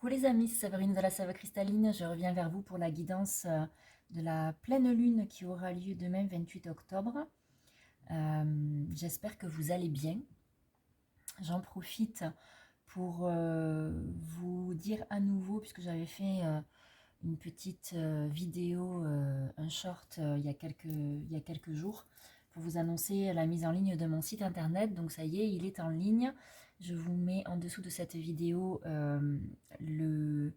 Coucou les amis, c'est Séverine de la Sève Cristalline. Je reviens vers vous pour la guidance de la pleine lune qui aura lieu demain 28 octobre. J'espère que vous allez bien. J'en profite pour vous dire à nouveau, puisque j'avais fait une petite vidéo, un short il y a quelques jours, pour vous annoncer la mise en ligne de mon site internet. Donc ça y est, il est en ligne. Je vous mets en dessous de cette vidéo le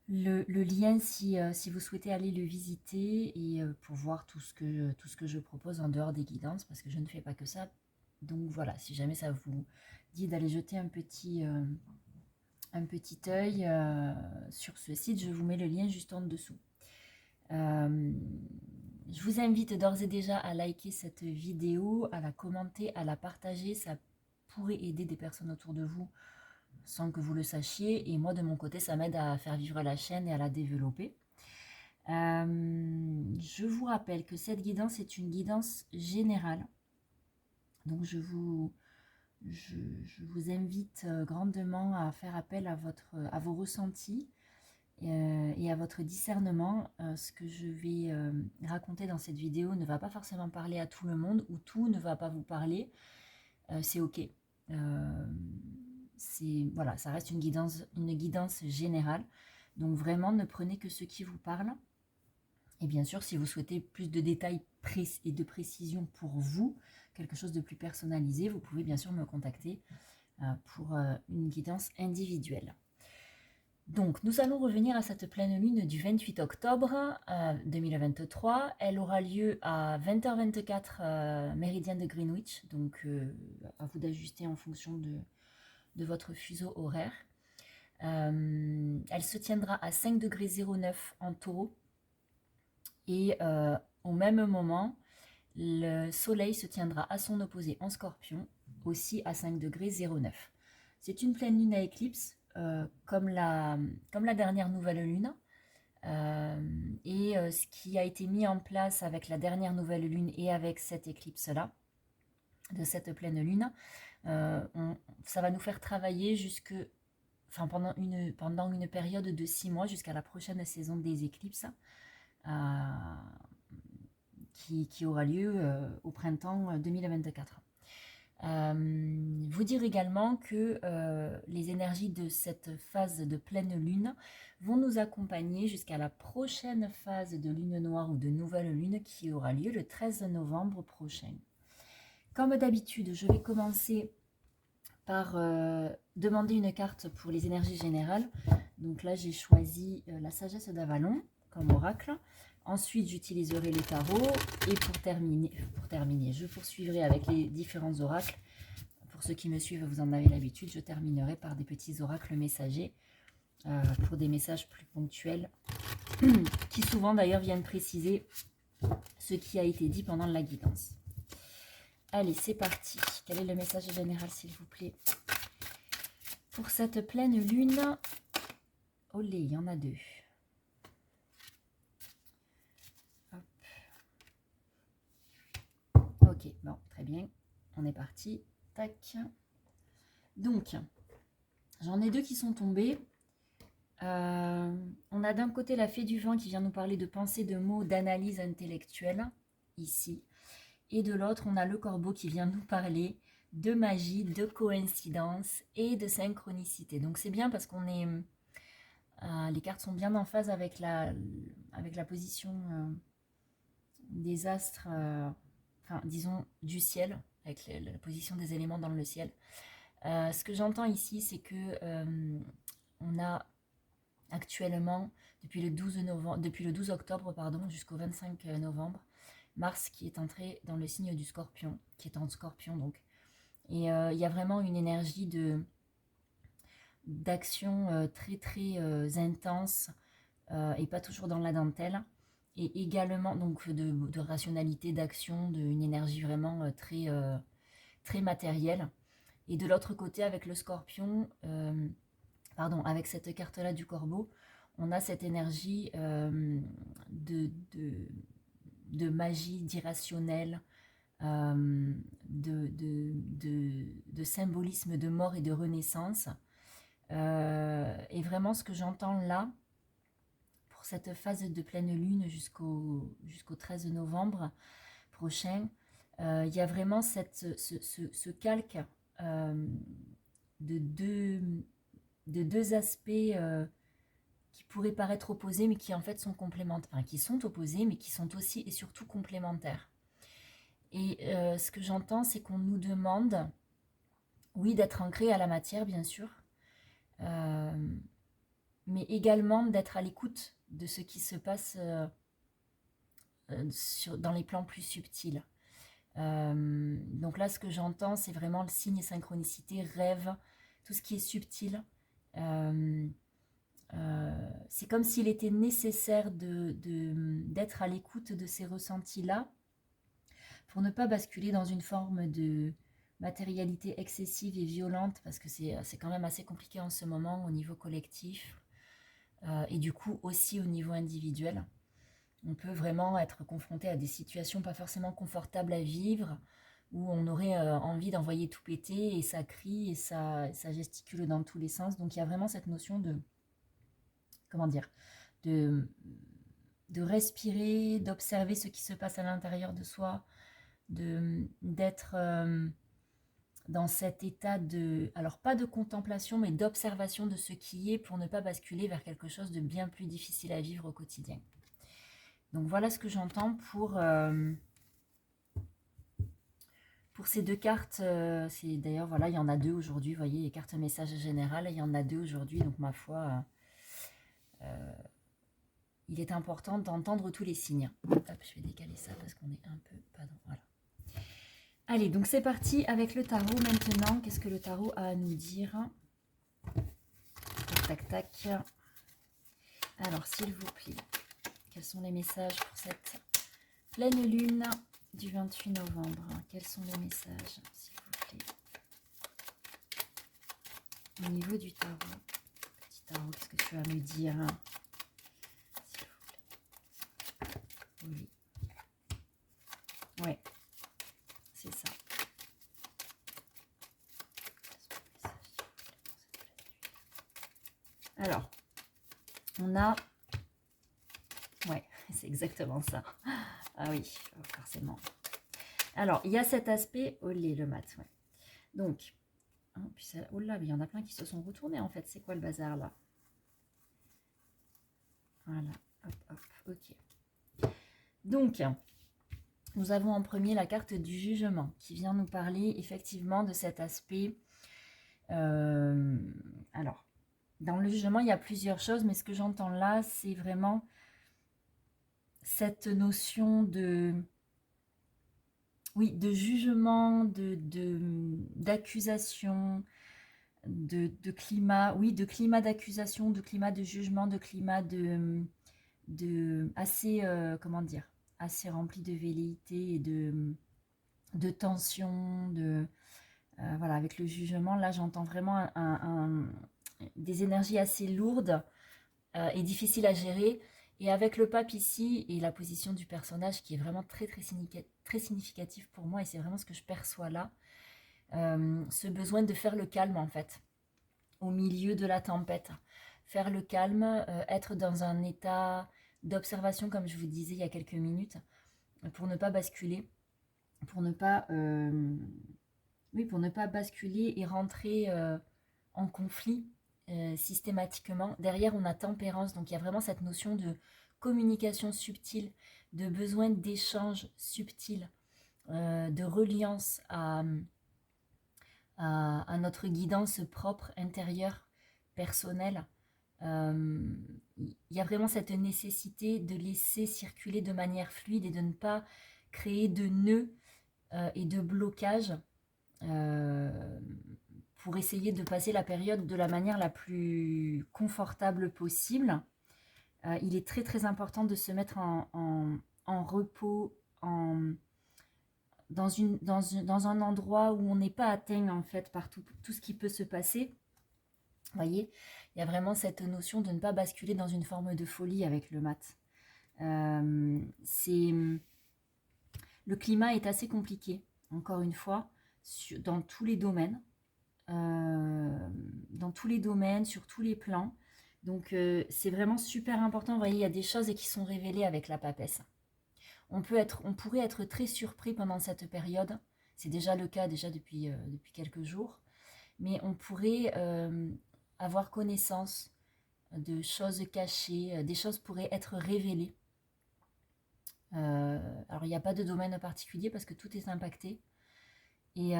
lien si vous souhaitez aller le visiter et pour voir tout ce que je propose en dehors des guidances, parce que je ne fais pas que ça. Donc voilà, si jamais ça vous dit d'aller jeter un petit œil sur ce site, je vous mets le lien juste en dessous. Je vous invite d'ores et déjà à liker cette vidéo, à la commenter, à la partager. Ça pourrait aider des personnes autour de vous sans que vous le sachiez. Et moi, de mon côté, ça m'aide à faire vivre la chaîne et à la développer. Je vous rappelle que cette guidance est une guidance générale. Donc, je vous invite grandement à faire appel à vos ressentis et à votre discernement. Ce que je vais raconter dans cette vidéo ne va pas forcément parler à tout le monde, ou tout ne va pas vous parler. C'est ok. Voilà, ça reste une guidance générale. Donc vraiment, ne prenez que ce qui vous parle. Et bien sûr, si vous souhaitez plus de détails et de précision pour vous, quelque chose de plus personnalisé, vous pouvez bien sûr me contacter pour une guidance individuelle. Donc, nous allons revenir à cette pleine lune du 28 octobre 2023. Elle aura lieu à 20h24 méridien de Greenwich. Donc, à vous d'ajuster en fonction de votre fuseau horaire. Elle se tiendra à 5,09 °, en taureau. Et au même moment, le soleil se tiendra à son opposé en scorpion, aussi à 5,09 €. C'est une pleine lune à éclipse, comme la dernière nouvelle lune. Ce qui a été mis en place avec la dernière nouvelle lune et avec cette éclipse-là, de cette pleine lune, ça va nous faire travailler pendant une période de 6 mois jusqu'à la prochaine saison des éclipses qui aura lieu au printemps 2024. Vous dire également que les énergies de cette phase de pleine lune vont nous accompagner jusqu'à la prochaine phase de lune noire ou de nouvelle lune qui aura lieu le 13 novembre prochain. Comme d'habitude, je vais commencer par demander une carte pour les énergies générales. Donc là, j'ai choisi la sagesse d'Avalon comme oracle. Ensuite, j'utiliserai les tarots. Et pour terminer, je poursuivrai avec les différents oracles. Pour ceux qui me suivent, vous en avez l'habitude, je terminerai par des petits oracles messagers pour des messages plus ponctuels qui souvent d'ailleurs viennent préciser ce qui a été dit pendant la guidance. Allez, c'est parti. Quel est le message général, s'il vous plaît, pour cette pleine lune? Olé, il y en a deux. Hop. Ok, bon, très bien. On est parti. Tac. Donc, j'en ai deux qui sont tombés. On a d'un côté la fée du vent qui vient nous parler de pensée, de mots, d'analyse intellectuelle, ici. Et de l'autre, on a le corbeau qui vient nous parler de magie, de coïncidence et de synchronicité. Donc c'est bien parce qu'on est... les cartes sont bien en phase avec la position des astres, disons du ciel, avec la position des éléments dans le ciel. Ce que j'entends ici, c'est que on a actuellement, depuis le 12 octobre jusqu'au 25 novembre, Mars qui est entré dans le signe du Scorpion, qui est en Scorpion donc. Et il y a vraiment une énergie d'action très très intense et pas toujours dans la dentelle. Et également donc de rationalité, d'action, d'une énergie vraiment très matérielle. Et de l'autre côté, avec le Scorpion, avec cette carte-là du Corbeau, on a cette énergie de magie, d'irrationnel, de symbolisme de mort et de renaissance, Et vraiment, ce que j'entends là, pour cette phase de pleine lune jusqu'au 13 novembre prochain, il y a vraiment ce calque de deux aspects qui pourraient paraître opposés, mais qui en fait sont complémentaires, enfin, qui sont opposés, mais qui sont aussi et surtout complémentaires. Et ce que j'entends, c'est qu'on nous demande, oui, d'être ancré à la matière, bien sûr, mais également d'être à l'écoute de ce qui se passe dans les plans plus subtils. Donc là, ce que j'entends, c'est vraiment le signe synchronicité, rêve, tout ce qui est subtil. C'est comme s'il était nécessaire d'être à l'écoute de ces ressentis-là pour ne pas basculer dans une forme de matérialité excessive et violente, parce que c'est quand même assez compliqué en ce moment au niveau collectif et du coup aussi au niveau individuel. On peut vraiment être confronté à des situations pas forcément confortables à vivre, où on aurait envie d'envoyer tout péter, et ça crie, et ça gesticule dans tous les sens. Donc il y a vraiment cette notion de, comment dire, de, de respirer, d'observer ce qui se passe à l'intérieur de soi, d'être dans cet état de, alors pas de contemplation, mais d'observation de ce qui est, pour ne pas basculer vers quelque chose de bien plus difficile à vivre au quotidien. Donc voilà ce que j'entends pour ces deux cartes. C'est d'ailleurs, voilà, il y en a deux aujourd'hui, vous voyez, les cartes messages générales, il y en a deux aujourd'hui, donc ma foi, il est important d'entendre tous les signes. Hop, je vais décaler ça parce qu'on est un peu... Pardon, voilà. Allez, donc c'est parti avec le tarot maintenant. Qu'est-ce que le tarot a à nous dire? Tac, tac, tac. Alors, s'il vous plaît, quels sont les messages pour cette pleine lune du 28 novembre? Quels sont les messages, s'il vous plaît? Au niveau du tarot. Petit tarot, qu'est-ce que tu vas me dire? S'il vous plaît. Oui. Ouais. C'est ça. Alors, on a... Ouais, c'est exactement ça. Ah oui, forcément. Alors, il y a cet aspect... Olé, le mat, ouais. Donc, hein, puis ça... oh là, mais il y en a plein qui se sont retournés, en fait. C'est quoi le bazar, là? Voilà, hop, hop, ok. Donc, nous avons en premier la carte du jugement, qui vient nous parler, effectivement, de cet aspect... alors, dans le jugement, il y a plusieurs choses, mais ce que j'entends là, c'est vraiment cette notion de... Oui, de jugement, d'accusation, de climat, oui, de climat d'accusation, de climat de jugement, de climat assez, comment dire, assez rempli de velléité et de tension, voilà, avec le jugement, là, j'entends vraiment des énergies assez lourdes et difficiles à gérer. Et avec le pape ici, et la position du personnage qui est vraiment très, très significatif pour moi, et c'est vraiment ce que je perçois là, ce besoin de faire le calme, en fait, au milieu de la tempête. Faire le calme, être dans un état d'observation, comme je vous disais il y a quelques minutes, pour ne pas basculer, pour ne pas, oui, pour ne pas basculer et rentrer en conflit systématiquement. Derrière, on a tempérance, donc il y a vraiment cette notion de communication subtile, de besoin d'échange subtil, de reliance à notre guidance propre, intérieure, personnelle. Il y a vraiment cette nécessité de laisser circuler de manière fluide et de ne pas créer de nœuds et de blocages pour essayer de passer la période de la manière la plus confortable possible. Il est très très important de se mettre en repos, dans un endroit où on n'est pas atteint en fait par tout ce qui peut se passer. Vous voyez, il y a vraiment cette notion de ne pas basculer dans une forme de folie avec le mat. Le climat est assez compliqué, encore une fois, dans tous les domaines. dans tous les domaines, sur tous les plans. Donc c'est vraiment super important. Vous voyez, il y a des choses qui sont révélées avec la papesse. On pourrait être très surpris pendant cette période. C'est déjà le cas déjà depuis quelques jours. Mais on pourrait avoir connaissance de choses cachées. Des choses pourraient être révélées. Alors il n'y a pas de domaine particulier parce que tout est impacté. Et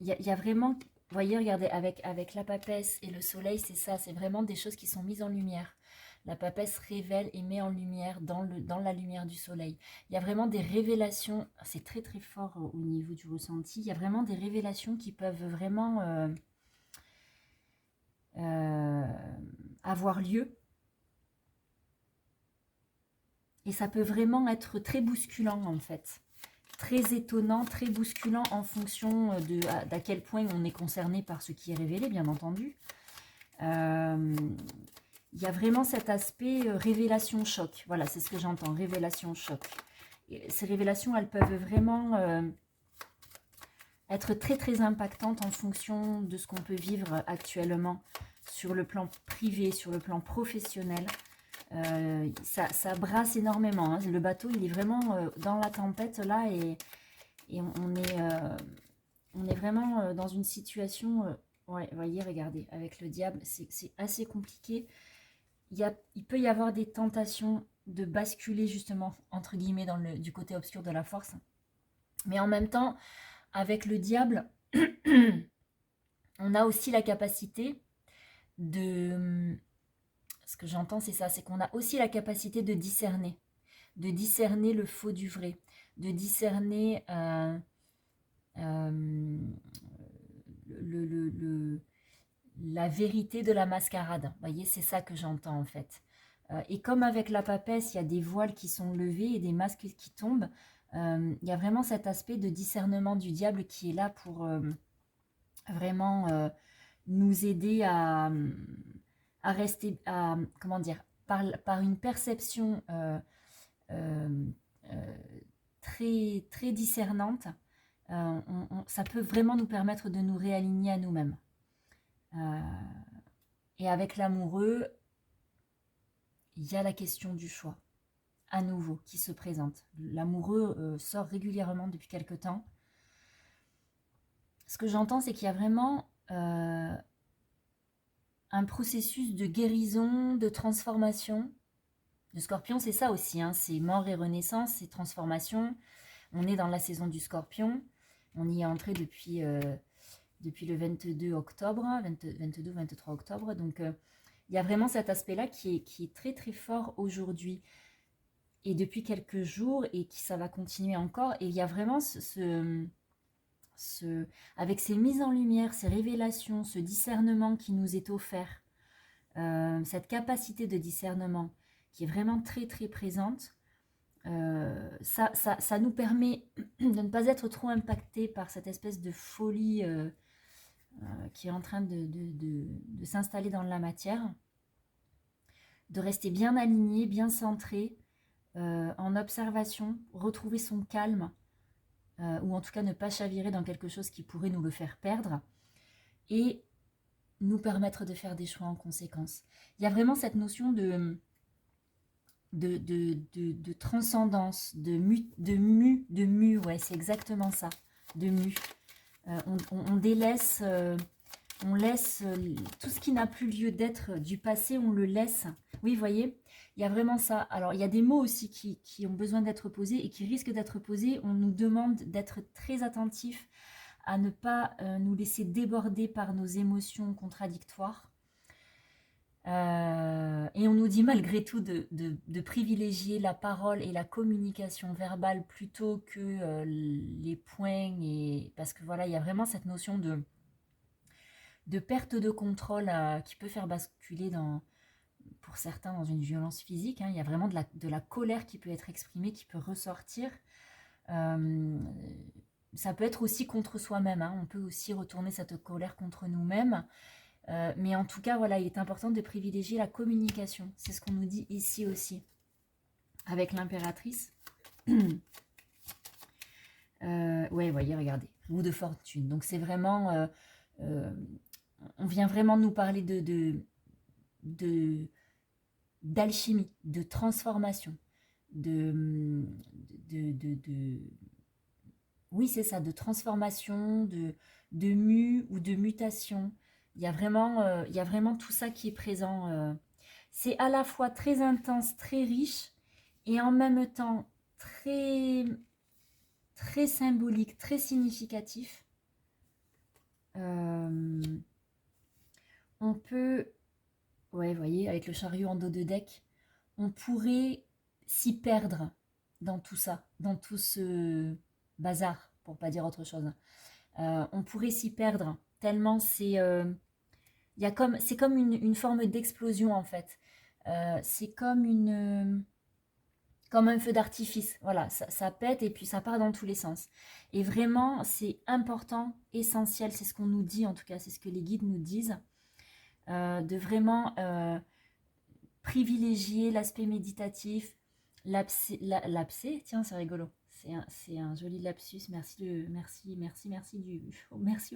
il y a vraiment, vous voyez, regardez, avec la papesse et le soleil, c'est ça, c'est vraiment des choses qui sont mises en lumière. La papesse révèle et met en lumière dans la lumière du soleil. Il y a vraiment des révélations, c'est très très fort au niveau du ressenti, il y a vraiment des révélations qui peuvent vraiment avoir lieu. Et ça peut vraiment être très bousculant en fait. Très étonnant, très bousculant en fonction d'à quel point on est concerné par ce qui est révélé, bien entendu. Il y a vraiment cet aspect révélation choc. Voilà, c'est ce que j'entends, révélation choc. Et ces révélations, elles peuvent vraiment être très très impactantes en fonction de ce qu'on peut vivre actuellement sur le plan privé, sur le plan professionnel. Ça brasse énormément. Hein. Le bateau, il est vraiment dans la tempête là et on est vraiment dans une situation... ouais, voyez, regardez, avec le diable, c'est assez compliqué. Il peut y avoir des tentations de basculer justement, entre guillemets, du côté obscur de la force. Mais en même temps, avec le diable, on a aussi la capacité de... Ce que j'entends, c'est ça, c'est qu'on a aussi la capacité de discerner le faux du vrai, de discerner la vérité de la mascarade. Vous voyez, c'est ça que j'entends en fait. Et comme avec la papesse, il y a des voiles qui sont levés et des masques qui tombent, il y a vraiment cet aspect de discernement du diable qui est là pour vraiment nous aider à rester, comment dire, par une perception très, très discernante, ça peut vraiment nous permettre de nous réaligner à nous-mêmes. Et avec l'amoureux, il y a la question du choix, à nouveau, qui se présente. L'amoureux sort régulièrement depuis quelque temps. Ce que j'entends, c'est qu'il y a vraiment un processus de guérison, de transformation. Le Scorpion, c'est ça aussi, hein, c'est mort et renaissance, c'est transformation. On est dans la saison du Scorpion. On y est entré depuis le 22 octobre, 22-23 octobre. Donc, il y a vraiment cet aspect-là qui est très très fort aujourd'hui et depuis quelques jours et qui ça va continuer encore. Et il y a vraiment avec ces mises en lumière, ces révélations, ce discernement qui nous est offert, cette capacité de discernement qui est vraiment très très présente, ça nous permet de ne pas être trop impacté par cette espèce de folie qui est en train de s'installer dans la matière, de rester bien aligné, bien centré, en observation, retrouver son calme, ou en tout cas ne pas chavirer dans quelque chose qui pourrait nous le faire perdre, et nous permettre de faire des choix en conséquence. Il y a vraiment cette notion de transcendance, de mu, ouais, c'est exactement ça, de mu. On délaisse, on laisse tout ce qui n'a plus lieu d'être du passé, on le laisse. Oui, vous voyez, il y a vraiment ça. Alors, il y a des mots aussi qui ont besoin d'être posés et qui risquent d'être posés. On nous demande d'être très attentifs à ne pas nous laisser déborder par nos émotions contradictoires. Et on nous dit malgré tout de privilégier la parole et la communication verbale plutôt que les points, parce que voilà, il y a vraiment cette notion de perte de contrôle qui peut faire basculer pour certains dans une violence physique. Hein. Il y a vraiment de la colère qui peut être exprimée, qui peut ressortir. Ça peut être aussi contre soi-même. Hein. On peut aussi retourner cette colère contre nous-mêmes. Mais en tout cas, voilà, il est important de privilégier la communication. C'est ce qu'on nous dit ici aussi, avec l'impératrice. Ouais, voyez, regardez, roue de fortune. Donc c'est vraiment, euh, on vient vraiment nous parler de- d'alchimie, de transformation, de, de, oui, c'est ça, de transformation, de mue ou de mutation. Il y a vraiment tout ça qui est présent. C'est à la fois très intense, très riche, et en même temps très, très symbolique, très significatif. Euh, on peut, ouais, vous voyez, avec le chariot en dos de deck, on pourrait s'y perdre dans tout ça, dans tout ce bazar, pour pas dire autre chose. On pourrait s'y perdre tellement c'est comme une forme d'explosion en fait. C'est comme un feu d'artifice. Voilà, ça pète et puis ça part dans tous les sens. Et vraiment, c'est important, essentiel, c'est ce qu'on nous dit en tout cas, c'est ce que les guides nous disent, de vraiment privilégier l'aspect méditatif, l'abcès, tiens, c'est rigolo. C'est un joli lapsus. Merci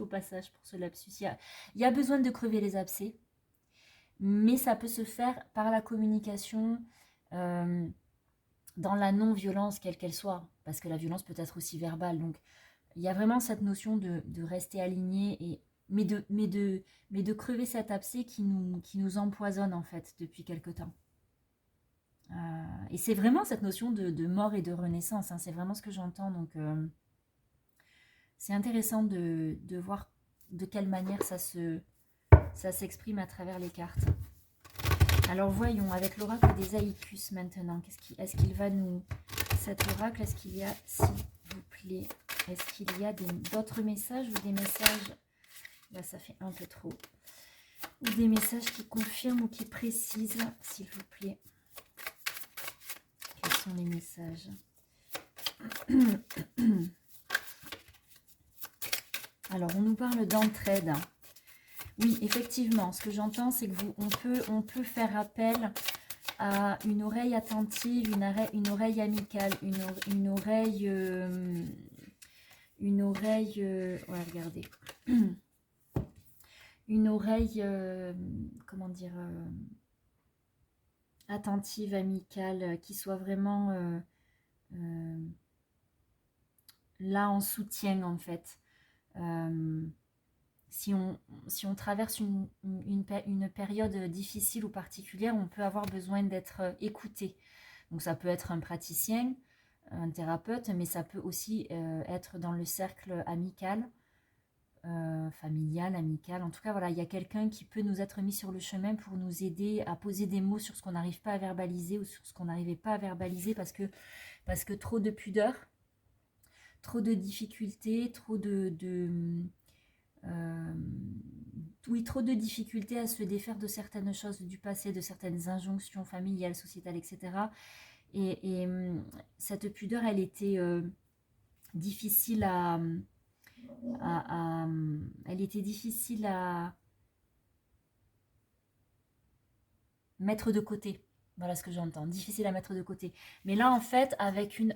au passage pour ce lapsus. Il y a besoin de crever les abcès, mais ça peut se faire par la communication, euh, dans la non-violence, quelle qu'elle soit, parce que la violence peut être aussi verbale. Donc, il y a vraiment cette notion de rester aligné, mais de crever cet abcès qui nous empoisonne en fait depuis quelque temps. Et c'est vraiment cette notion de mort et de renaissance, hein, c'est vraiment ce que j'entends. Donc, c'est intéressant de voir de quelle manière ça s'exprime à travers les cartes. Alors voyons, avec l'oracle des Aïkus maintenant, est-ce qu'il va nous... Cet oracle, est-ce qu'il y a, s'il vous plaît, est-ce qu'il y a d'autres messages ou des messages... Là, ça fait un peu trop. Ou des messages qui confirment ou qui précisent, s'il vous plaît. Quels sont les messages? Alors, on nous parle d'entraide. Oui, effectivement, ce que j'entends, c'est que on peut faire appel à une oreille attentive, une oreille amicale, une oreille... ouais, regardez. Une oreille, comment dire, attentive, amicale, qui soit vraiment là en soutien, en fait. Si on traverse une période difficile ou particulière, on peut avoir besoin d'être écouté. Donc ça peut être un praticien, un thérapeute, mais ça peut aussi être dans le cercle amical, familial, amical. En tout cas, voilà, il y a quelqu'un qui peut nous être mis sur le chemin pour nous aider à poser des mots sur ce qu'on n'arrive pas à verbaliser ou sur ce qu'on n'arrivait pas à verbaliser parce que trop de pudeur, trop de difficultés, oui, trop de difficultés à se défaire de certaines choses du passé, de certaines injonctions familiales, sociétales, etc. Et cette pudeur, elle était difficile elle était difficile à mettre de côté. Voilà ce que j'entends, difficile à mettre de côté. Mais là, en fait, avec une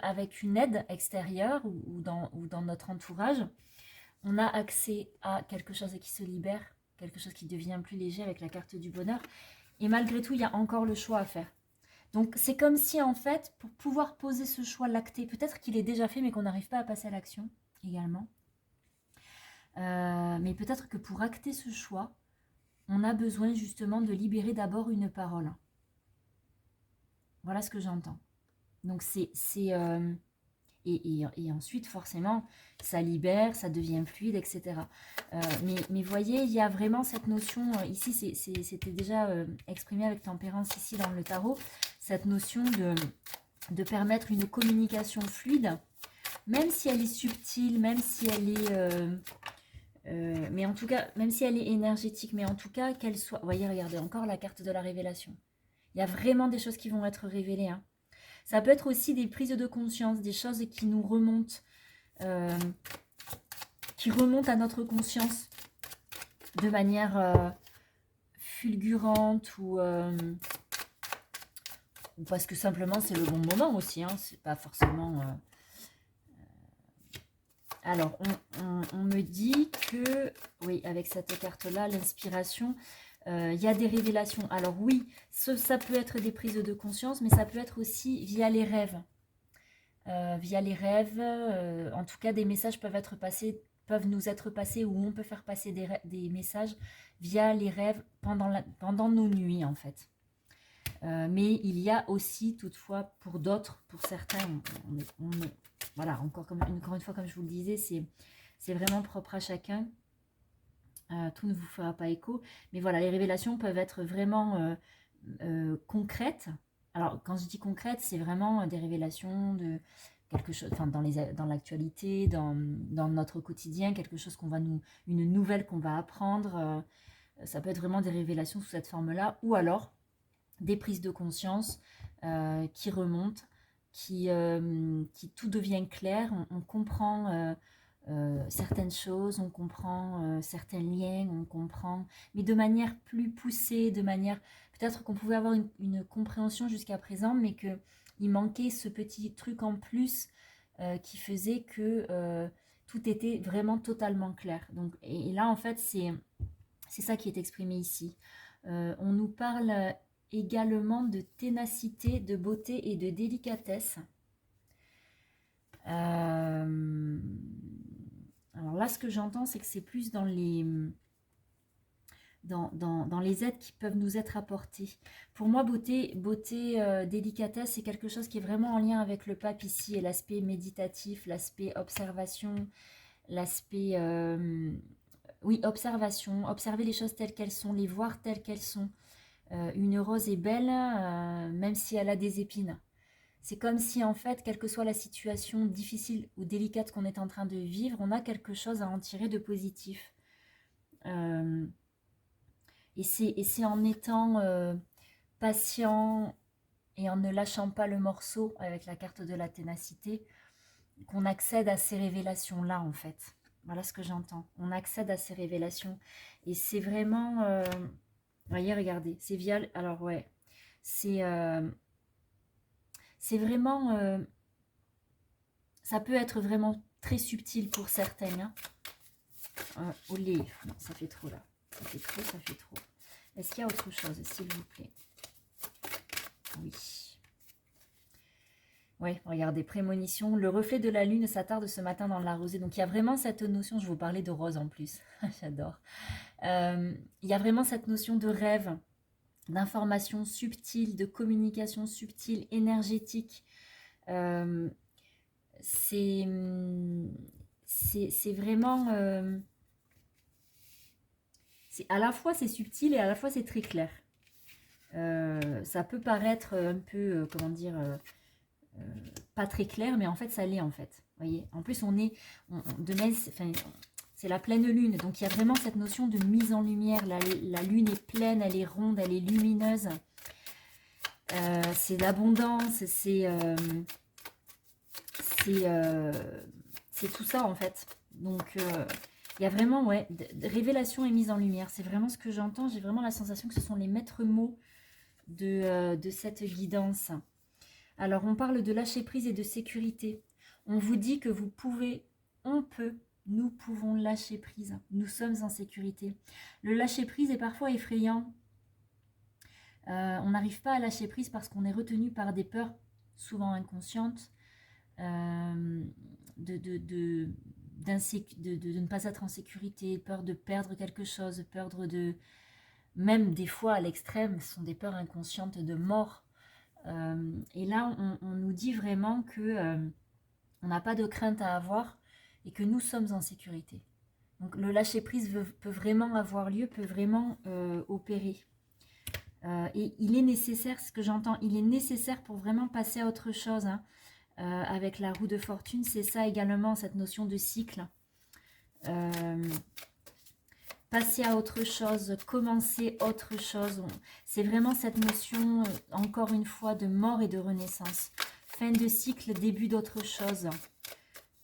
aide extérieure ou dans notre entourage, on a accès à quelque chose qui se libère, quelque chose qui devient plus léger avec la carte du bonheur. Et malgré tout, il y a encore le choix à faire. Donc, c'est comme si, en fait, pour pouvoir poser ce choix lacté, peut-être qu'il est déjà fait, mais qu'on n'arrive pas à passer à l'action également. Mais peut-être que pour acter ce choix, on a besoin justement de libérer d'abord une parole. Voilà ce que j'entends. Donc, et ensuite, forcément, ça libère, ça devient fluide, etc. Mais voyez, il y a vraiment cette notion, ici, c'était déjà exprimé avec tempérance ici dans le tarot, cette notion de permettre une communication fluide, même si elle est subtile, même si elle est... mais en tout cas, même si elle est énergétique, mais en tout cas, qu'elle soit... Vous voyez, regardez, encore la carte de la révélation. Il y a vraiment des choses qui vont être révélées, hein. Ça peut être aussi des prises de conscience, des choses qui nous remontent, qui remontent à notre conscience de manière fulgurante ou parce que simplement c'est le bon moment aussi, hein. C'est pas forcément Alors, on me dit que, oui, avec cette carte-là, l'inspiration, il y a des révélations. Alors oui, ça peut être des prises de conscience, mais ça peut être aussi via les rêves. Via les rêves, en tout cas, des messages peuvent nous être passés, ou on peut faire passer des messages via les rêves pendant nos nuits, en fait. Mais il y a aussi, toutefois, pour d'autres, pour certains, voilà, encore une fois, comme je vous le disais, c'est vraiment propre à chacun. Tout ne vous fera pas écho. Mais voilà, les révélations peuvent être vraiment concrètes. Alors, quand je dis concrètes, c'est vraiment des révélations de quelque chose, enfin, dans l'actualité, dans notre quotidien, quelque chose une nouvelle qu'on va apprendre. Ça peut être vraiment des révélations sous cette forme-là, ou alors des prises de conscience qui remontent, qui tout devient clair, on comprend certaines choses, on comprend certains liens, on comprend, mais de manière plus poussée, de manière, peut-être qu'on pouvait avoir une compréhension jusqu'à présent, mais qu'il manquait ce petit truc en plus qui faisait que tout était vraiment totalement clair. Donc, et là, en fait, c'est ça qui est exprimé ici. On nous parle également de ténacité, de beauté et de délicatesse. Alors là, ce que j'entends, c'est que c'est plus dans les aides qui peuvent nous être apportées. Pour moi, beauté, délicatesse, c'est quelque chose qui est vraiment en lien avec le pape ici, et l'aspect méditatif, l'aspect observation, l'aspect... oui, observation, observer les choses telles qu'elles sont, les voir telles qu'elles sont. Une rose est belle, même si elle a des épines. C'est comme si, en fait, quelle que soit la situation difficile ou délicate qu'on est en train de vivre, on a quelque chose à en tirer de positif. Et c'est en étant patient et en ne lâchant pas le morceau avec la carte de la ténacité qu'on accède à ces révélations-là, en fait. Voilà ce que j'entends. On accède à ces révélations. Et c'est vraiment... voyez, regardez. C'est via... Alors, ouais. C'est vraiment... ça peut être vraiment très subtil pour certaines. Hein. Olé, non, ça fait trop là. Ça fait trop, ça fait trop. Est-ce qu'il y a autre chose, s'il vous plaît? Oui. Oui, regardez, prémonition. Le reflet de la lune s'attarde ce matin dans la rosée. Donc, il y a vraiment cette notion, je vous parlais de rose en plus. J'adore. Il y a vraiment cette notion de rêve, d'information subtile, de communication subtile, énergétique. C'est vraiment... à la fois c'est subtil et à la fois c'est très clair. Ça peut paraître un peu, comment dire, pas très clair, mais en fait ça l'est en fait. Voyez, en plus c'est la pleine lune, donc il y a vraiment cette notion de mise en lumière. La lune est pleine, elle est ronde, elle est lumineuse. C'est l'abondance, c'est tout ça en fait. Donc il y a vraiment révélation et mise en lumière. C'est vraiment ce que j'entends. J'ai vraiment la sensation que ce sont les maîtres mots de cette guidance. Alors on parle de lâcher prise et de sécurité. On vous dit que nous pouvons lâcher prise. Nous sommes en sécurité. Le lâcher prise est parfois effrayant. On n'arrive pas à lâcher prise parce qu'on est retenu par des peurs souvent inconscientes. De ne pas être en sécurité, peur de perdre quelque chose, peur de... Même des fois à l'extrême, ce sont des peurs inconscientes de mort. Et là, on nous dit vraiment que on n'a pas de crainte à avoir et que nous sommes en sécurité. Donc le lâcher-prise peut vraiment avoir lieu, peut vraiment opérer. Et il est nécessaire, ce que j'entends, il est nécessaire pour vraiment passer à autre chose, hein. Avec la roue de fortune, c'est ça également, cette notion de cycle. Passer à autre chose, commencer autre chose. C'est vraiment cette notion, encore une fois, de mort et de renaissance. Fin de cycle, début d'autre chose.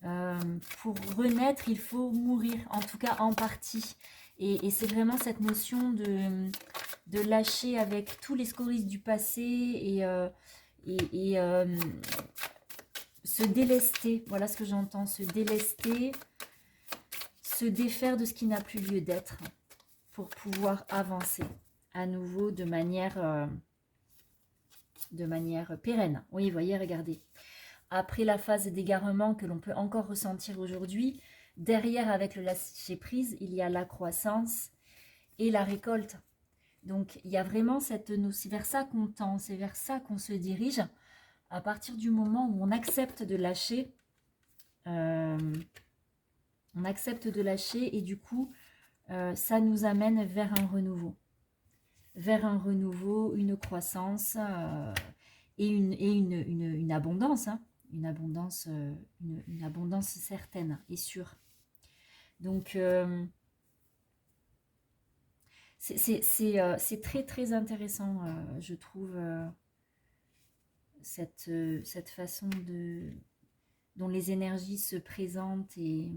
Pour renaître, il faut mourir, en tout cas en partie. Et c'est vraiment cette notion de lâcher avec tous les scories du passé et se délester, voilà ce que j'entends, se délester, se défaire de ce qui n'a plus lieu d'être pour pouvoir avancer à nouveau de manière pérenne. Oui, vous voyez, regardez. Après la phase d'égarement que l'on peut encore ressentir aujourd'hui, derrière avec le lâcher-prise, il y a la croissance et la récolte. Donc, il y a vraiment c'est vers ça qu'on tend, c'est vers ça qu'on se dirige. À partir du moment où on accepte de lâcher, et du coup, ça nous amène vers un renouveau. Vers un renouveau, une croissance et une abondance, hein, une abondance certaine et sûre. Donc, c'est très très intéressant, je trouve, cette façon dont les énergies se présentent et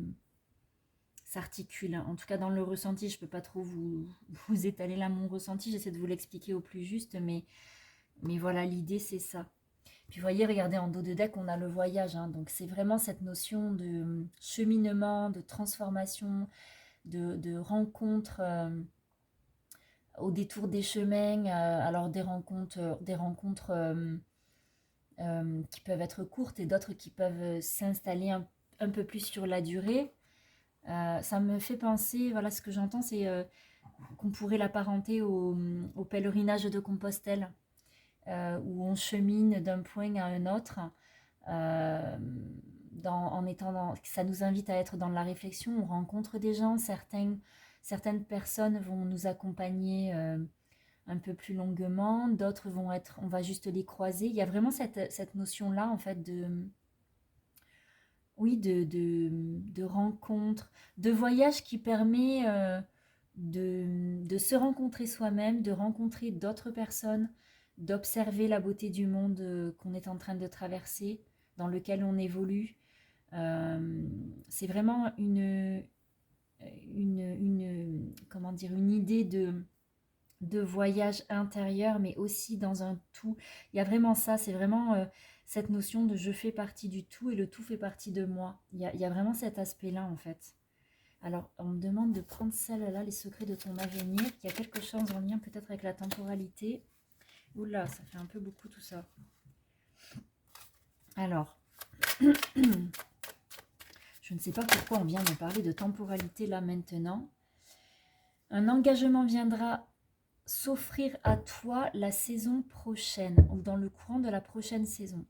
s'articulent. En tout cas, dans le ressenti, je ne peux pas trop vous étaler là mon ressenti, j'essaie de vous l'expliquer au plus juste, mais voilà, l'idée c'est ça. Puis vous voyez, regardez, en dos de deck, on a le voyage, hein, donc c'est vraiment cette notion de cheminement, de transformation, de rencontre au détour des chemins, alors des rencontres qui peuvent être courtes et d'autres qui peuvent s'installer un peu plus sur la durée. Ça me fait penser, voilà, ce que j'entends, c'est qu'on pourrait l'apparenter au pèlerinage de Compostelle, où on chemine d'un point à un autre, ça nous invite à être dans la réflexion, on rencontre des gens, certaines personnes vont nous accompagner un peu plus longuement, d'autres on va juste les croiser. Il y a vraiment cette notion-là, en fait, de rencontre, de voyage qui permet de se rencontrer soi-même, de rencontrer d'autres personnes, d'observer la beauté du monde qu'on est en train de traverser, dans lequel on évolue. C'est vraiment comment dire, une idée de voyage intérieur, mais aussi dans un tout. Il y a vraiment ça, c'est vraiment cette notion de je fais partie du tout et le tout fait partie de moi. Il y a vraiment cet aspect-là, en fait. Alors, on me demande de prendre celle-là, les secrets de ton avenir. Il y a quelque chose en lien peut-être avec la temporalité. Oula, ça fait un peu beaucoup tout ça. Alors, je ne sais pas pourquoi on vient de parler de temporalité là maintenant. Un engagement viendra s'offrir à toi la saison prochaine ou dans le courant de la prochaine saison.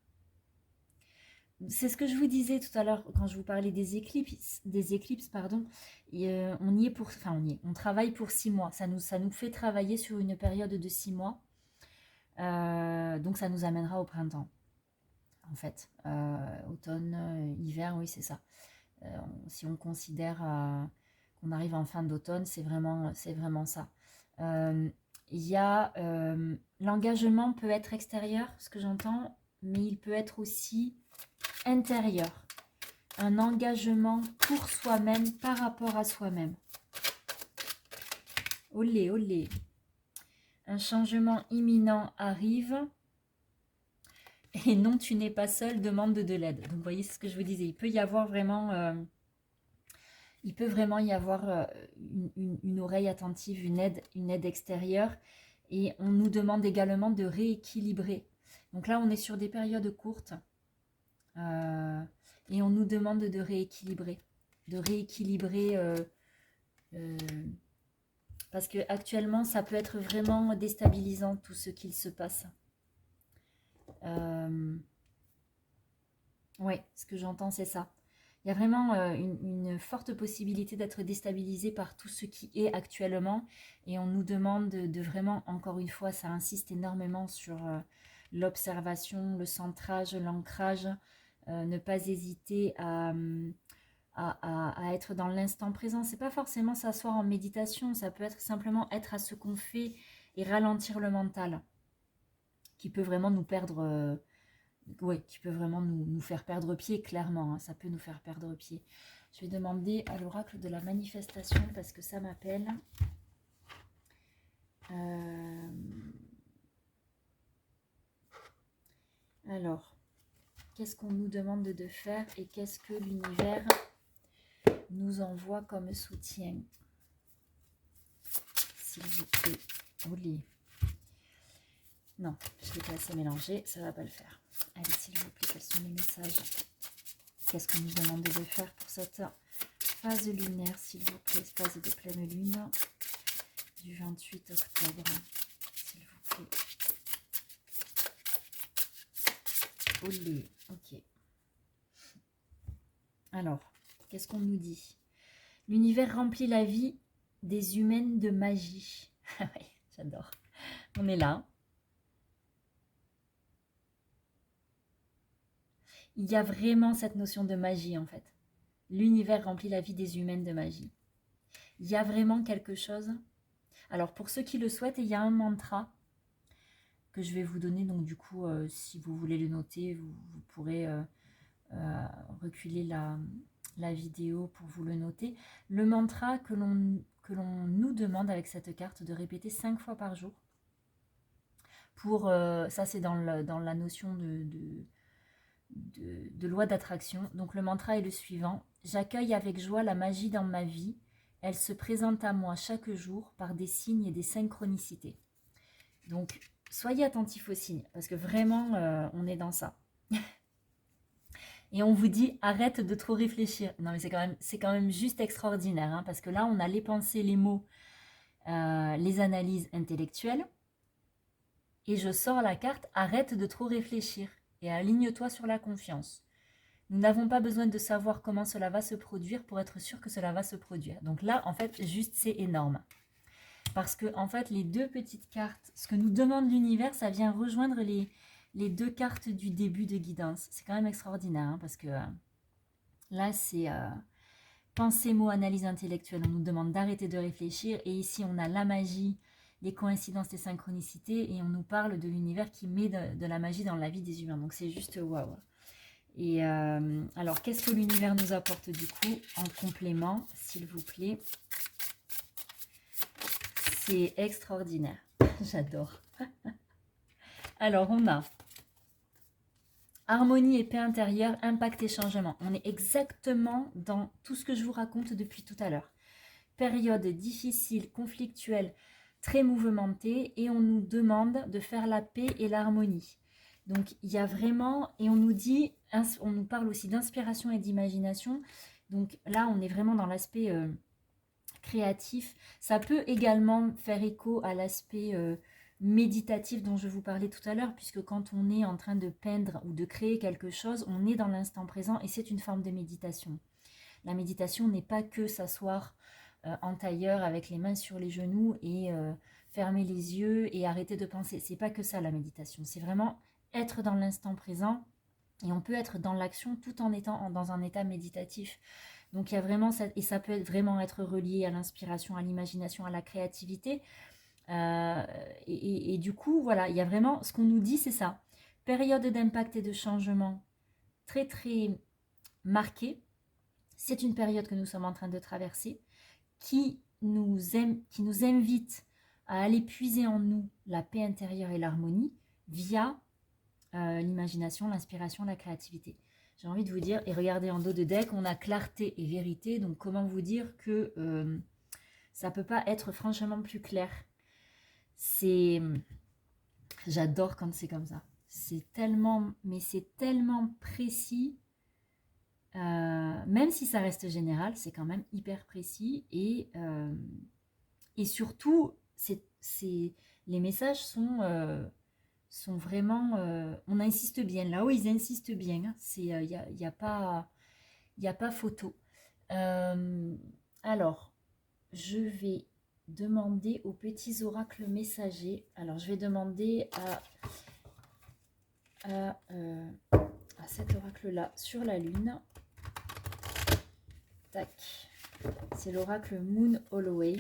C'est ce que je vous disais tout à l'heure quand je vous parlais des éclipses, pardon. Et, on travaille pour 6 mois. Ça nous fait travailler sur une période de 6 mois. Donc ça nous amènera au printemps, en fait. Automne, hiver, oui, c'est ça. Si on considère qu'on arrive en fin d'automne, c'est vraiment ça. L'engagement peut être extérieur, ce que j'entends, mais il peut être aussi intérieur. Un engagement pour soi-même, par rapport à soi-même. Olé, olé. Un changement imminent arrive. Et non, tu n'es pas seul, demande de l'aide. Donc, vous voyez, c'est ce que je vous disais. Il peut y avoir vraiment... il peut vraiment y avoir une oreille attentive, une aide extérieure. Et on nous demande également de rééquilibrer. Donc là, on est sur des périodes courtes. Et on nous demande de rééquilibrer. Parce que actuellement, ça peut être vraiment déstabilisant tout ce qu'il se passe. Oui, ce que j'entends, c'est ça. Il y a vraiment une forte possibilité d'être déstabilisé par tout ce qui est actuellement. Et on nous demande de vraiment, encore une fois, ça insiste énormément sur l'observation, le centrage, l'ancrage. Ne pas hésiter à être dans l'instant présent. C'est pas forcément s'asseoir en méditation. Ça peut être simplement être à ce qu'on fait et ralentir le mental. Qui peut vraiment nous perdre... qui peut vraiment nous faire perdre pied, clairement. Hein, ça peut nous faire perdre pied. Je vais demander à l'oracle de la manifestation parce que ça m'appelle. Alors, qu'est-ce qu'on nous demande de faire et qu'est-ce que l'univers nous envoie comme soutien. S'il vous plaît. Olé. Non, je l'ai pas assez mélangé, ça va pas le faire. Allez, s'il vous plaît, quels sont les messages? Qu'est-ce qu'on nous demande de faire pour cette phase lunaire, s'il vous plaît, phase de pleine lune du 28 octobre, s'il vous plaît. Olé, ok. Alors, qu'est-ce qu'on nous dit? L'univers remplit la vie des humaines de magie. Ah ouais, j'adore. On est là. Il y a vraiment cette notion de magie en fait. L'univers remplit la vie des humaines de magie. Il y a vraiment quelque chose. Alors pour ceux qui le souhaitent, il y a un mantra que je vais vous donner. Donc du coup, si vous voulez le noter, vous pourrez reculer la vidéo pour vous le noter. Le mantra que l'on nous demande avec cette carte de répéter 5 fois par jour. Pour, ça c'est dans la notion de loi d'attraction. Donc le mantra est le suivant. J'accueille avec joie la magie dans ma vie. Elle se présente à moi chaque jour par des signes et des synchronicités. Donc soyez attentifs aux signes parce que vraiment on est dans ça. Et on vous dit arrête de trop réfléchir. Non mais c'est quand même juste extraordinaire hein, parce que là on a les pensées, les mots, les analyses intellectuelles. Et je sors la carte arrête de trop réfléchir et aligne-toi sur la confiance. Nous n'avons pas besoin de savoir comment cela va se produire pour être sûr que cela va se produire. Donc là, en fait, juste c'est énorme. Parce que, en fait, les deux petites cartes, ce que nous demande l'univers, ça vient rejoindre les deux cartes du début de guidance. C'est quand même extraordinaire, hein, parce que là, c'est pensée, mots, analyse intellectuelle. On nous demande d'arrêter de réfléchir. Et ici, on a la magie, les coïncidences, les synchronicités. Et on nous parle de l'univers qui met de la magie dans la vie des humains. Donc, c'est juste waouh. Et alors, qu'est-ce que l'univers nous apporte du coup en complément, s'il vous plaît? C'est extraordinaire. J'adore. Alors, on a harmonie et paix intérieure, impact et changement. On est exactement dans tout ce que je vous raconte depuis tout à l'heure. Période difficile, conflictuelle, très mouvementée. Et on nous demande de faire la paix et l'harmonie. Donc, il y a vraiment, et on nous parle aussi d'inspiration et d'imagination. Donc là, on est vraiment dans l'aspect créatif. Ça peut également faire écho à l'aspect méditatif dont je vous parlais tout à l'heure, puisque quand on est en train de peindre ou de créer quelque chose, on est dans l'instant présent et c'est une forme de méditation. La méditation n'est pas que s'asseoir en tailleur avec les mains sur les genoux et fermer les yeux et arrêter de penser. C'est pas que ça la méditation, c'est vraiment être dans l'instant présent et on peut être dans l'action tout en étant dans un état méditatif. Donc il y a vraiment ça, et ça peut vraiment être relié à l'inspiration, à l'imagination, à la créativité. Et du coup, voilà, il y a vraiment, ce qu'on nous dit, c'est ça. Période d'impact et de changement très très marquée. C'est une période que nous sommes en train de traverser qui nous invite à aller puiser en nous la paix intérieure et l'harmonie via l'imagination, l'inspiration, la créativité. J'ai envie de vous dire, et regardez en dos de deck, on a clarté et vérité, donc comment vous dire que ça ne peut pas être franchement plus clair. J'adore quand c'est comme ça. C'est tellement, mais c'est tellement précis, même si ça reste général, c'est quand même hyper précis, et surtout, les messages sont vraiment... on insiste bien. Là-haut, ils insistent bien. Il n'y a pas photo. Alors, je vais demander aux petits oracles messagers. Alors, je vais demander à cet oracle-là sur la Lune. Tac. C'est l'oracle Moon Holloway.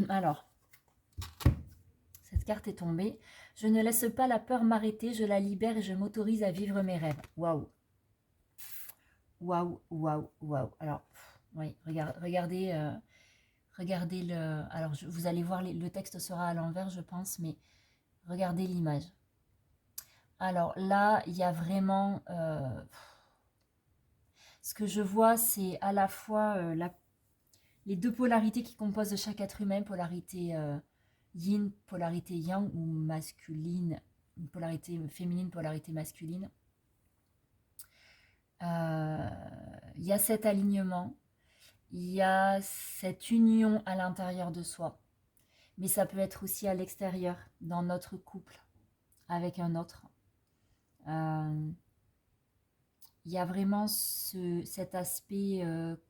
Alors, cette carte est tombée. Je ne laisse pas la peur m'arrêter, je la libère et je m'autorise à vivre mes rêves. Waouh. Waouh, waouh, waouh. Alors, oui, regardez le... Alors, vous allez voir, le texte sera à l'envers, je pense, mais regardez l'image. Alors là, il y a vraiment... ce que je vois, c'est à la fois les deux polarités qui composent chaque être humain, polarité yin, polarité yang ou masculine, polarité féminine, polarité masculine. Il y a cet alignement, il y a cette union à l'intérieur de soi, mais ça peut être aussi à l'extérieur, dans notre couple, avec un autre. Il y a vraiment cet aspect,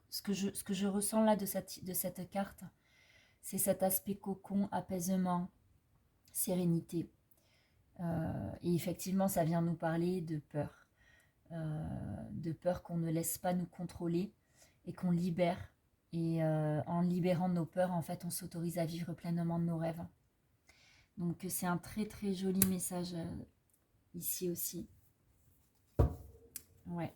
ce que je ressens là de cette carte, c'est cet aspect cocon, apaisement, sérénité. Et effectivement, ça vient nous parler de peur qu'on ne laisse pas nous contrôler et qu'on libère. Et en libérant nos peurs, en fait, on s'autorise à vivre pleinement de nos rêves. Donc c'est un très très joli message ici aussi. Ouais.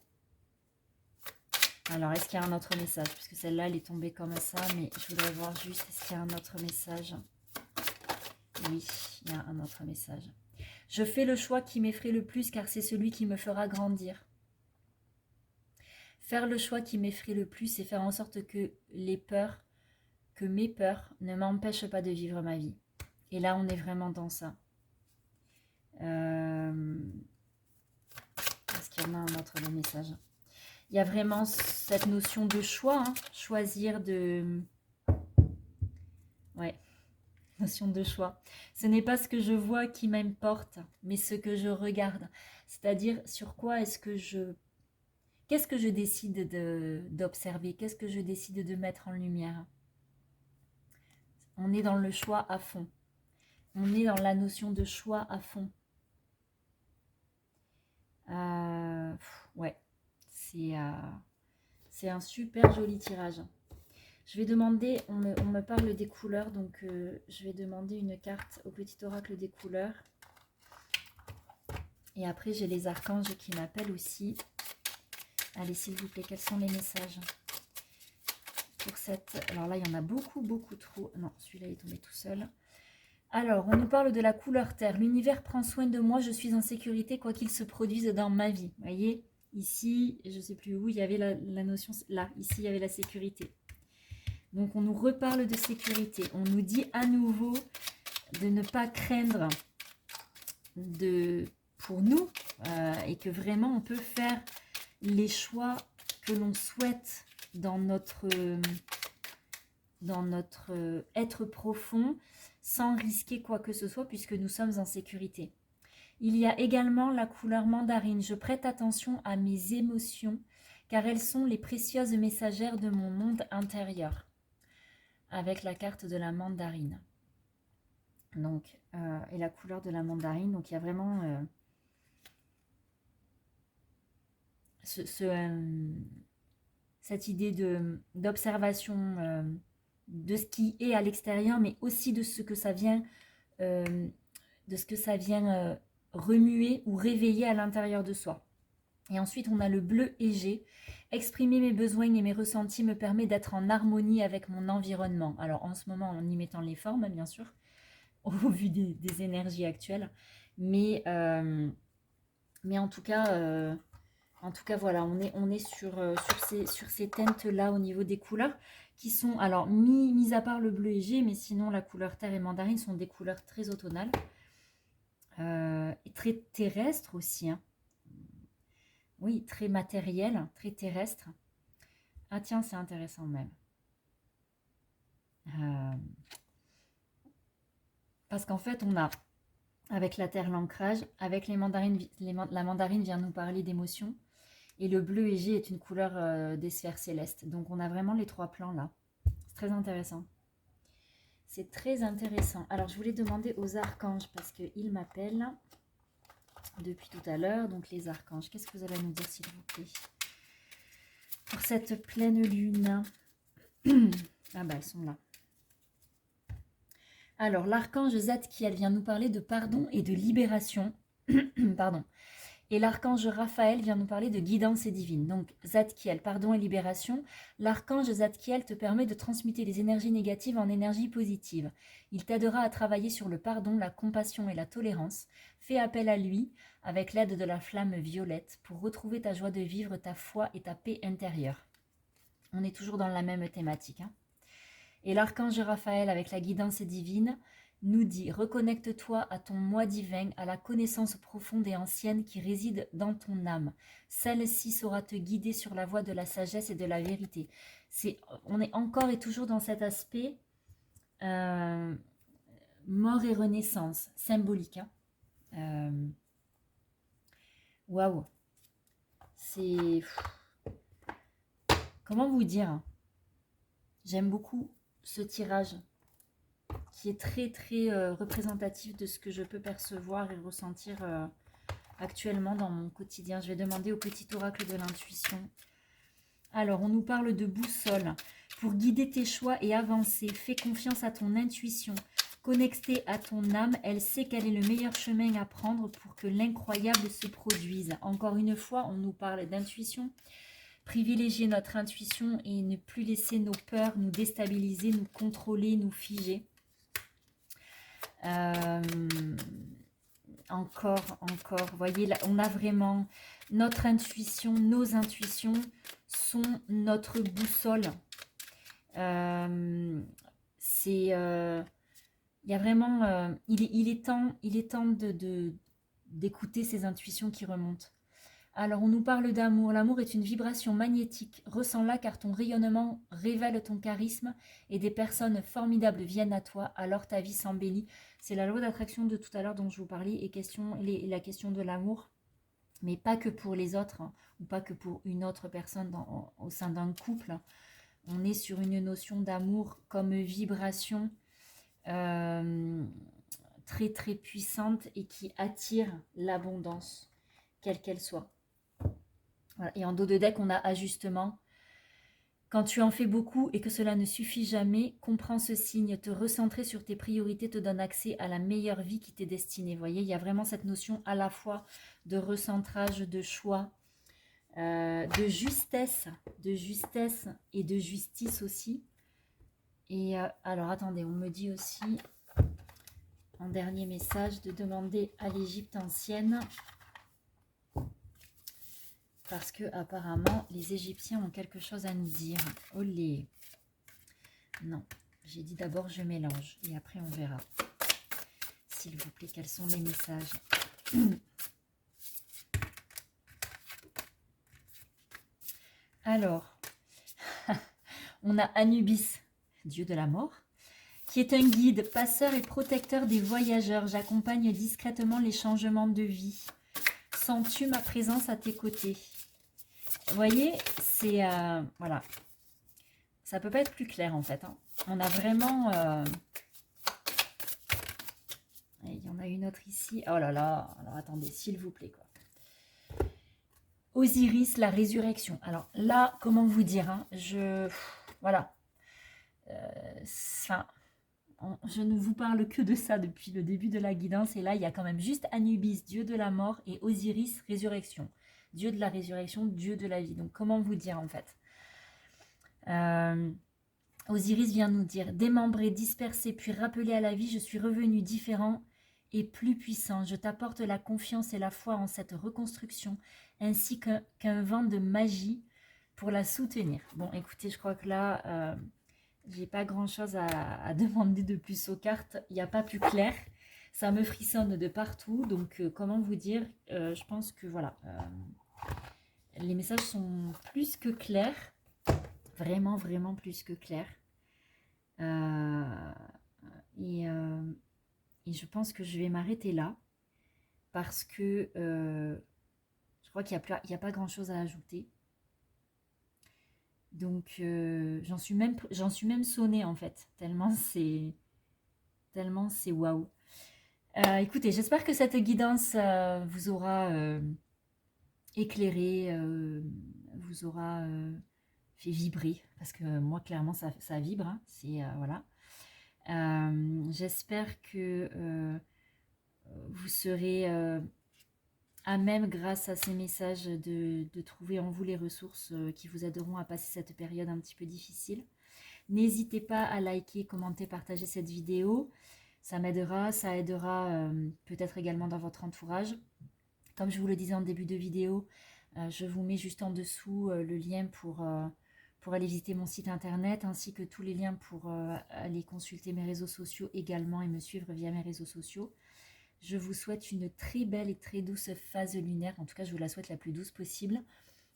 Alors, est-ce qu'il y a un autre message? Puisque celle-là, elle est tombée comme ça, mais je voudrais voir juste, est-ce qu'il y a un autre message? Oui, il y a un autre message. Je fais le choix qui m'effraie le plus, car c'est celui qui me fera grandir. Faire le choix qui m'effraie le plus, c'est faire en sorte que mes peurs ne m'empêchent pas de vivre ma vie. Et là, on est vraiment dans ça. Est-ce qu'il y en a un autre message? Il y a vraiment cette notion de choix, hein, choisir de... Ouais, notion de choix. Ce n'est pas ce que je vois qui m'importe, mais ce que je regarde. C'est-à-dire sur quoi est-ce que je... Qu'est-ce que je décide d'observer? Qu'est-ce que je décide de mettre en lumière? On est dans le choix à fond. On est dans la notion de choix à fond. Ouais, c'est un super joli tirage. Je vais demander, on me parle des couleurs, donc je vais demander une carte au petit oracle des couleurs. Et après, j'ai les archanges qui m'appellent aussi. Allez, s'il vous plaît, quels sont les messages pour cette... Alors là, il y en a beaucoup, beaucoup trop. Non, celui-là est tombé tout seul. Alors, on nous parle de la couleur terre. L'univers prend soin de moi, je suis en sécurité, quoi qu'il se produise dans ma vie. Vous voyez, ici, je ne sais plus où, il y avait la notion... Là, ici, il y avait la sécurité. Donc, on nous reparle de sécurité. On nous dit à nouveau de ne pas craindre pour nous et que vraiment, on peut faire les choix que l'on souhaite dans notre être profond sans risquer quoi que ce soit puisque nous sommes en sécurité. Il y a également la couleur mandarine. Je prête attention à mes émotions car elles sont les précieuses messagères de mon monde intérieur. Avec la carte de la mandarine. Donc, et la couleur de la mandarine. Donc, il y a vraiment cette idée d'observation de ce qui est à l'extérieur, mais aussi de ce que ça vient, remuer ou réveiller à l'intérieur de soi. Et ensuite, on a le bleu égé. Exprimer mes besoins et mes ressentis me permet d'être en harmonie avec mon environnement. Alors, en ce moment, en y mettant les formes, bien sûr, au vu des énergies actuelles. Mais en tout cas, voilà, on est sur ces teintes-là au niveau des couleurs qui sont, alors, mis à part le bleu égé, mais sinon, la couleur terre et mandarine sont des couleurs très automnales. Et très terrestres aussi, hein. Oui, très matériel, très terrestre. Ah tiens, c'est intéressant même. Parce qu'en fait, on a, avec la terre, l'ancrage, avec les mandarines, la mandarine vient nous parler d'émotions, et le bleu égé est une couleur des sphères célestes. Donc on a vraiment les trois plans là. C'est très intéressant. C'est très intéressant. Alors je voulais demander aux archanges, parce qu'ils m'appellent depuis tout à l'heure. Donc les archanges, qu'est-ce que vous allez nous dire s'il vous plaît pour cette pleine lune? Ah bah elles sont là. Alors l'archange Zadkiel vient nous parler de pardon et de libération. Pardon. Et l'archange Raphaël vient nous parler de guidance et divine. Donc Zadkiel, pardon et libération. L'archange Zadkiel te permet de transmuter les énergies négatives en énergies positives. Il t'aidera à travailler sur le pardon, la compassion et la tolérance. Fais appel à lui avec l'aide de la flamme violette pour retrouver ta joie de vivre, ta foi et ta paix intérieure. On est toujours dans la même thématique. Et l'archange Raphaël avec la guidance divine nous dit « Reconnecte-toi à ton moi divin, à la connaissance profonde et ancienne qui réside dans ton âme. Celle-ci saura te guider sur la voie de la sagesse et de la vérité. » On est encore et toujours dans cet aspect mort et renaissance, symbolique. Waouh. C'est... Comment vous dire? J'aime beaucoup ce tirage qui est très très représentatif de ce que je peux percevoir et ressentir actuellement dans mon quotidien. Je vais demander au petit oracle de l'intuition. Alors, on nous parle de boussole. Pour guider tes choix et avancer, fais confiance à ton intuition. Connectée à ton âme, elle sait quel est le meilleur chemin à prendre pour que l'incroyable se produise. Encore une fois, on nous parle d'intuition. Privilégier notre intuition et ne plus laisser nos peurs nous déstabiliser, nous contrôler, nous figer. Encore, vous voyez, là, on a vraiment notre intuition, nos intuitions sont notre boussole. Il y a vraiment, il est temps d'écouter ces intuitions qui remontent. Alors, on nous parle d'amour. L'amour est une vibration magnétique. Ressens-la car ton rayonnement révèle ton charisme et des personnes formidables viennent à toi. Alors, ta vie s'embellit. C'est la loi d'attraction de tout à l'heure dont je vous parlais et la question de l'amour. Mais pas que pour les autres ou pas que pour une autre personne au sein d'un couple. On est sur une notion d'amour comme vibration très très puissante et qui attire l'abondance, quelle qu'elle soit. Voilà. Et en dos de deck, on a ajustement. Quand tu en fais beaucoup et que cela ne suffit jamais, comprends ce signe. Te recentrer sur tes priorités te donne accès à la meilleure vie qui t'est destinée. Vous voyez, il y a vraiment cette notion à la fois de recentrage, de choix, de justesse et de justice aussi. Et alors, attendez, on me dit aussi, en dernier message, de demander à l'Égypte ancienne... Parce que apparemment, les Égyptiens ont quelque chose à nous dire. Olé. Non, j'ai dit d'abord je mélange et après on verra. S'il vous plaît, quels sont les messages? Alors, on a Anubis, dieu de la mort, qui est un guide, passeur et protecteur des voyageurs. J'accompagne discrètement les changements de vie. Sens-tu ma présence à tes côtés? Vous voyez, c'est... voilà. Ça peut pas être plus clair en fait. On a vraiment... Il y en a une autre ici. Oh là là. Alors attendez, s'il vous plaît, quoi. Osiris, la résurrection. Alors là, comment vous dire, voilà. Je ne vous parle que de ça depuis le début de la guidance. Et là, il y a quand même juste Anubis, dieu de la mort, et Osiris, résurrection. Dieu de la résurrection, dieu de la vie. Donc, comment vous dire, en fait? Osiris vient nous dire « Démembré, dispersé, puis rappelé à la vie, je suis revenu différent et plus puissant. Je t'apporte la confiance et la foi en cette reconstruction, ainsi qu'un vent de magie pour la soutenir. » Bon, écoutez, je crois que là... j'ai pas grand chose à demander de plus aux cartes. Il n'y a pas plus clair. Ça me frissonne de partout. Donc, comment vous dire, je pense que voilà. Les messages sont plus que clairs. Vraiment, vraiment plus que clairs. Et je pense que je vais m'arrêter là. Parce que je crois qu'il n'y a pas grand chose à ajouter. Donc, j'en suis même sonnée en fait, tellement c'est waouh. Écoutez, j'espère que cette guidance vous aura éclairé, vous aura fait vibrer, parce que moi, clairement, ça vibre, hein, voilà. J'espère que vous serez à même, grâce à ces messages, de trouver en vous les ressources qui vous aideront à passer cette période un petit peu difficile. N'hésitez pas à liker, commenter, partager cette vidéo. Ça m'aidera, ça aidera peut-être également dans votre entourage. Comme je vous le disais en début de vidéo, je vous mets juste en dessous le lien pour aller visiter mon site internet, ainsi que tous les liens pour aller consulter mes réseaux sociaux également et me suivre via mes réseaux sociaux. Je vous souhaite une très belle et très douce phase lunaire. En tout cas, je vous la souhaite la plus douce possible.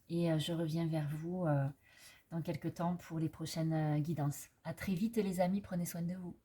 Et je reviens vers vous dans quelques temps pour les prochaines guidances. À très vite les amis, prenez soin de vous.